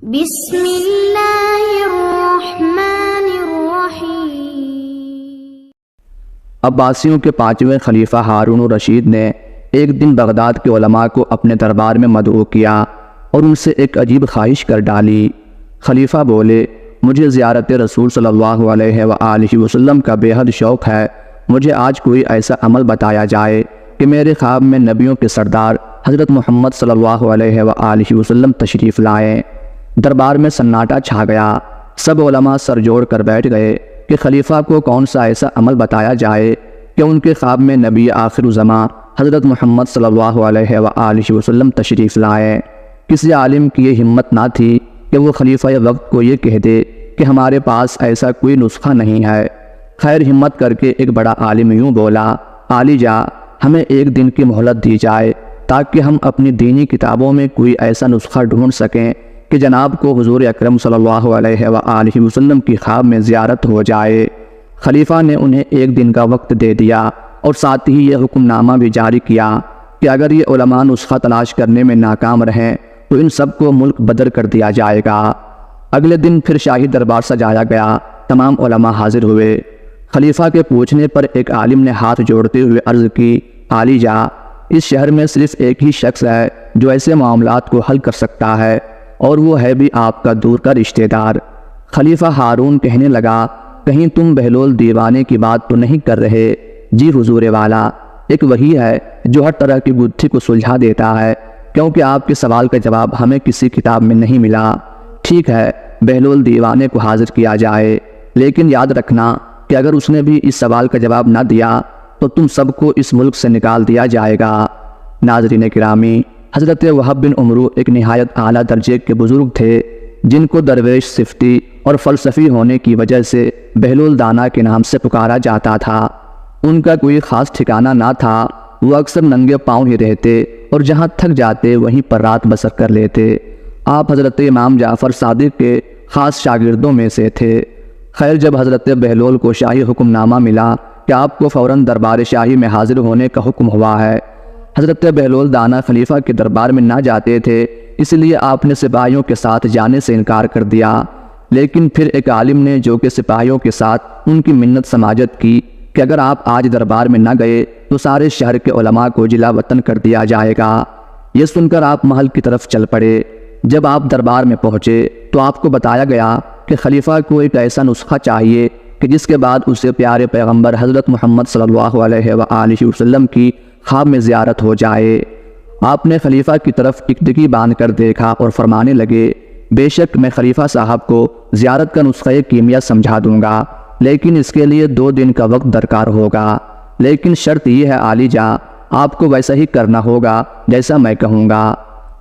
بسم اللہ الرحمن الرحیم۔ عباسیوں کے 5ویں خلیفہ ہارون الرشید نے ایک دن بغداد کے علماء کو اپنے دربار میں مدعو کیا اور ان سے ایک عجیب خواہش کر ڈالی۔ خلیفہ بولے، مجھے زیارت رسول صلی اللہ علیہ وآلہ وسلم کا بے حد شوق ہے۔ مجھے آج کوئی ایسا عمل بتایا جائے کہ میرے خواب میں نبیوں کے سردار حضرت محمد صلی اللہ علیہ وآلہ وسلم تشریف لائیں۔ دربار میں سناٹا چھا گیا۔ سب علماء سر جوڑ کر بیٹھ گئے کہ خلیفہ کو کون سا ایسا عمل بتایا جائے کہ ان کے خواب میں نبی آخر الزماں حضرت محمد صلی اللہ علیہ وآلہ وسلم تشریف لائیں۔ کسی عالم کی یہ ہمت نہ تھی کہ وہ خلیفہ وقت کو یہ کہہ دے کہ ہمارے پاس ایسا کوئی نسخہ نہیں ہے۔ خیر ہمت کر کے ایک بڑا عالم یوں بولا، عالی جا، ہمیں ایک دن کی مہلت دی جائے تاکہ ہم اپنی دینی کتابوں میں کوئی ایسا نسخہ ڈھونڈ سکیں کہ جناب کو حضور اکرم صلی اللہ علیہ وآلہ وسلم کی خواب میں زیارت ہو جائے۔ خلیفہ نے انہیں ایک دن کا وقت دے دیا اور ساتھ ہی یہ حکم نامہ بھی جاری کیا کہ اگر یہ علماء نسخہ تلاش کرنے میں ناکام رہیں تو ان سب کو ملک بدر کر دیا جائے گا۔ اگلے دن پھر شاہی دربار سجایا گیا۔ تمام علماء حاضر ہوئے۔ خلیفہ کے پوچھنے پر ایک عالم نے ہاتھ جوڑتے ہوئے عرض کی، عالی جا، اس شہر میں صرف ایک ہی شخص ہے جو ایسے معاملات کو حل کر سکتا ہے، اور وہ ہے بھی آپ کا دور کا رشتہ دار۔ خلیفہ ہارون کہنے لگا، کہیں تم بہلول دیوانے کی بات تو نہیں کر رہے؟ جی حضور والا، ایک وہی ہے جو ہر طرح کی گتھی کو سلجھا دیتا ہے، کیونکہ آپ کے سوال کا جواب ہمیں کسی کتاب میں نہیں ملا۔ ٹھیک ہے، بہلول دیوانے کو حاضر کیا جائے، لیکن یاد رکھنا کہ اگر اس نے بھی اس سوال کا جواب نہ دیا تو تم سب کو اس ملک سے نکال دیا جائے گا۔ ناظرین گرامی، حضرت وہب بن عمرو ایک نہایت اعلیٰ درجے کے بزرگ تھے جن کو درویش صفتی اور فلسفی ہونے کی وجہ سے بہلول دانا کے نام سے پکارا جاتا تھا۔ ان کا کوئی خاص ٹھکانہ نہ تھا، وہ اکثر ننگے پاؤں ہی رہتے اور جہاں تھک جاتے وہیں پر رات بسر کر لیتے۔ آپ حضرت امام جعفر صادق کے خاص شاگردوں میں سے تھے۔ خیر جب حضرت بہلول کو شاہی حکم نامہ ملا کہ آپ کو فوراً دربار شاہی میں حاضر ہونے کا حکم ہوا ہے، حضرت بہلول دانا خلیفہ کے دربار میں نہ جاتے تھے، اس لیے آپ نے سپاہیوں کے ساتھ جانے سے انکار کر دیا۔ لیکن پھر ایک عالم نے جو کہ سپاہیوں کے ساتھ ان کی منت سماجت کی کہ اگر آپ آج دربار میں نہ گئے تو سارے شہر کے علماء کو جلا وطن کر دیا جائے گا۔ یہ سن کر آپ محل کی طرف چل پڑے۔ جب آپ دربار میں پہنچے تو آپ کو بتایا گیا کہ خلیفہ کو ایک ایسا نسخہ چاہیے کہ جس کے بعد اسے پیارے پیغمبر حضرت محمد صلی اللہ علیہ وآلہ وسلم کی خواب میں زیارت ہو جائے۔ آپ نے خلیفہ کی طرف ٹکٹکی باندھ کر دیکھا اور فرمانے لگے، بے شک میں خلیفہ صاحب کو زیارت کا نسخہ کیمیا سمجھا دوں گا، لیکن اس کے لیے 2 دن کا وقت درکار ہوگا۔ لیکن شرط یہ ہے عالی جا، آپ کو ویسا ہی کرنا ہوگا جیسا میں کہوں گا۔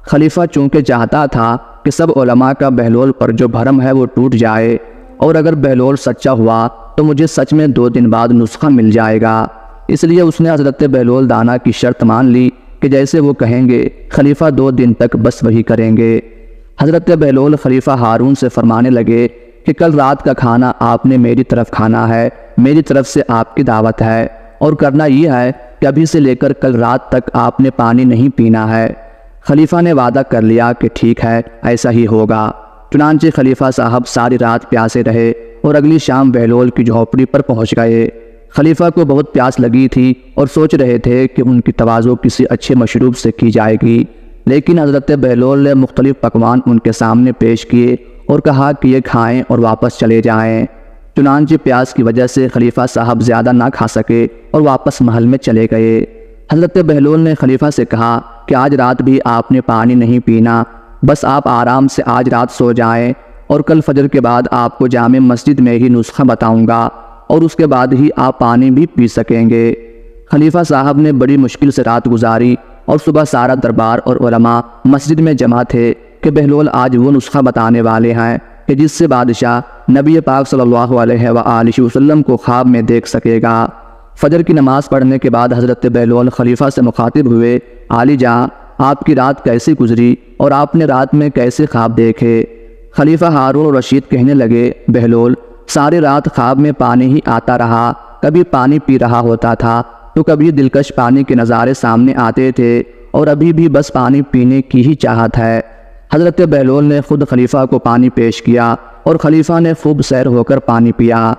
خلیفہ چونکہ چاہتا تھا کہ سب علماء کا بہلول پر جو بھرم ہے وہ ٹوٹ جائے، اور اگر بہلول سچا ہوا تو مجھے سچ میں 2 دن بعد نسخہ مل جائے گا، اس لیے اس نے حضرت بہلول دانا کی شرط مان لی کہ جیسے وہ کہیں گے خلیفہ 2 دن تک بس وہی کریں گے۔ حضرت بہلول خلیفہ ہارون سے فرمانے لگے کہ کل رات کا کھانا آپ نے میری طرف کھانا ہے، میری طرف سے آپ کی دعوت ہے، اور کرنا یہ ہے کہ ابھی سے لے کر کل رات تک آپ نے پانی نہیں پینا ہے۔ خلیفہ نے وعدہ کر لیا کہ ٹھیک ہے، ایسا ہی ہوگا۔ چنانچہ خلیفہ صاحب ساری رات پیاسے رہے اور اگلی شام بہلول کی جھونپڑی پر پہنچ گئے۔ خلیفہ کو بہت پیاس لگی تھی اور سوچ رہے تھے کہ ان کی تواضع کسی اچھے مشروب سے کی جائے گی، لیکن حضرت بہلول نے مختلف پکوان ان کے سامنے پیش کیے اور کہا کہ یہ کھائیں اور واپس چلے جائیں۔ چنانچہ پیاس کی وجہ سے خلیفہ صاحب زیادہ نہ کھا سکے اور واپس محل میں چلے گئے۔ حضرت بہلول نے خلیفہ سے کہا کہ آج رات بھی آپ نے پانی نہیں پینا، بس آپ آرام سے آج رات سو جائیں، اور کل فجر کے بعد آپ کو جامع مسجد میں ہی نسخہ بتاؤں گا، اور اس کے بعد ہی آپ پانی بھی پی سکیں گے۔ خلیفہ صاحب نے بڑی مشکل سے رات گزاری اور صبح سارا دربار اور علماء مسجد میں جمع تھے کہ بہلول آج وہ نسخہ بتانے والے ہیں کہ جس سے بادشاہ نبی پاک صلی اللہ علیہ وآلہ وسلم کو خواب میں دیکھ سکے گا۔ فجر کی نماز پڑھنے کے بعد حضرت بہلول خلیفہ سے مخاطب ہوئے، عالی جاں، آپ کی رات کیسی گزری اور آپ نے رات میں کیسے خواب دیکھے؟ خلیفہ ہارون الرشید کہنے لگے، بہلول، ساری رات خواب میں پانی ہی آتا رہا، کبھی پانی پی رہا ہوتا تھا تو کبھی دلکش پانی کے نظارے سامنے آتے تھے، اور ابھی بھی بس پانی پینے کی ہی چاہت ہے۔ حضرت بہلول نے خود خلیفہ کو پانی پیش کیا اور خلیفہ نے خوب سیر ہو کر پانی پیا۔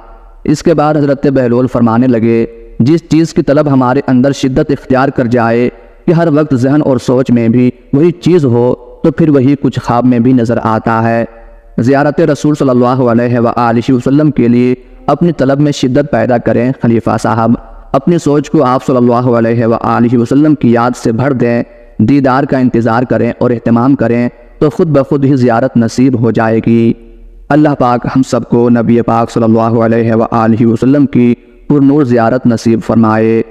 اس کے بعد حضرت بہلول فرمانے لگے، جس چیز کی طلب ہمارے اندر شدت اختیار کر جائے کہ ہر وقت ذہن اور سوچ میں بھی وہی چیز ہو تو پھر وہی کچھ خواب میں بھی نظر آتا ہے۔ زیارت رسول صلی اللہ علیہ وآلہ وسلم کے لیے اپنی طلب میں شدت پیدا کریں۔ خلیفہ صاحب اپنی سوچ کو آپ صلی اللہ علیہ وآلہ وسلم کی یاد سے بھر دیں، دیدار کا انتظار کریں اور اہتمام کریں تو خود بخود ہی زیارت نصیب ہو جائے گی۔ اللہ پاک ہم سب کو نبی پاک صلی اللہ علیہ وآلہ وسلم کی پرنور زیارت نصیب فرمائے۔